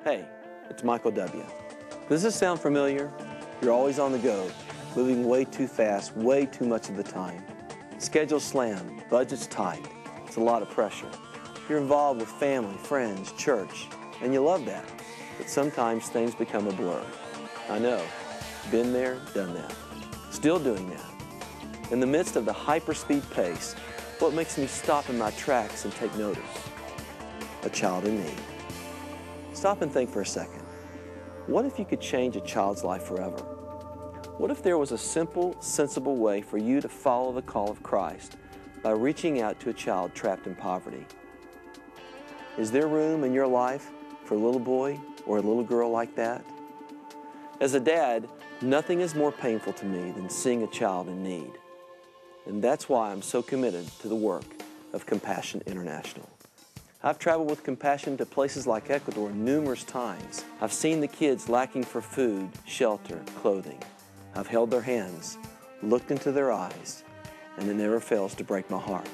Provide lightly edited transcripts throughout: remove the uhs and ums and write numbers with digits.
Hey, it's Michael W. Does this sound familiar? You're always on the go, moving way too fast, way too much of the time. Schedules slammed, budgets tight. It's a lot of pressure. You're involved with family, friends, church, and you love that. But sometimes things become a blur. I know. Been there, done that. Still doing that. In the midst of the hyperspeed pace, what makes me stop in my tracks and take notice? A child in need. Stop and think for a second. What if you could change a child's life forever? What if there was a simple, sensible way for you to follow the call of Christ by reaching out to a child trapped in poverty? Is there room in your life for a little boy or a little girl like that? As a dad, nothing is more painful to me than seeing a child in need. And that's why I'm so committed to the work of Compassion International. I've traveled with Compassion to places like Ecuador numerous times. I've seen the kids lacking for food, shelter, clothing. I've held their hands, looked into their eyes, and it never fails to break my heart.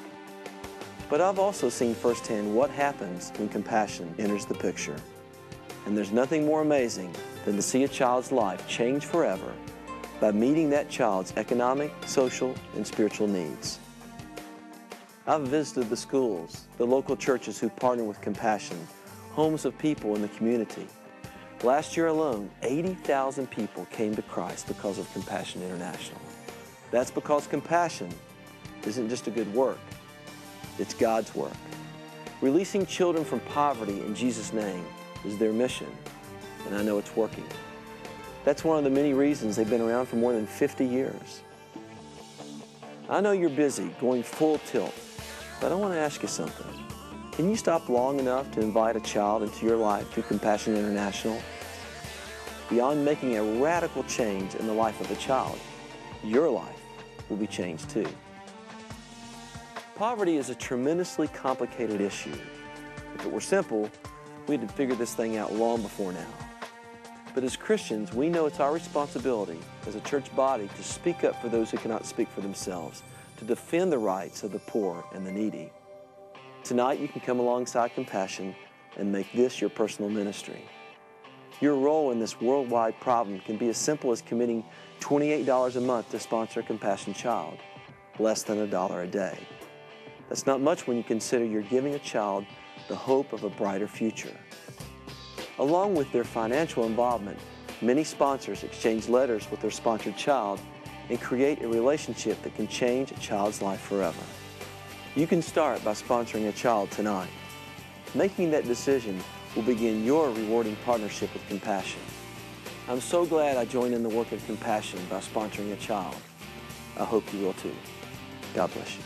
But I've also seen firsthand what happens when compassion enters the picture. And there's nothing more amazing than to see a child's life change forever by meeting that child's economic, social, and spiritual needs. I've visited the schools, the local churches who partner with Compassion, homes of people in the community. Last year alone, 80,000 people came to Christ because of Compassion International. That's because compassion isn't just a good work, it's God's work. Releasing children from poverty in Jesus' name is their mission, and I know it's working. That's one of the many reasons they've been around for more than 50 years. I know you're busy, going full tilt, but I want to ask you something. Can you stop long enough to invite a child into your life through Compassion International? Beyond making a radical change in the life of a child, your life will be changed too. Poverty is a tremendously complicated issue. If it were simple, we'd have figured this thing out long before now. But as Christians, we know it's our responsibility as a church body to speak up for those who cannot speak for themselves, to defend the rights of the poor and the needy. Tonight, you can come alongside Compassion and make this your personal ministry. Your role in this worldwide problem can be as simple as committing $28 a month to sponsor a Compassion child, less than $1 a day. That's not much when you consider you're giving a child the hope of a brighter future. Along with their financial involvement, many sponsors exchange letters with their sponsored child and create a relationship that can change a child's life forever. You can start by sponsoring a child tonight. Making that decision will begin your rewarding partnership with Compassion. I'm so glad I joined in the work of Compassion by sponsoring a child. I hope you will too. God bless you.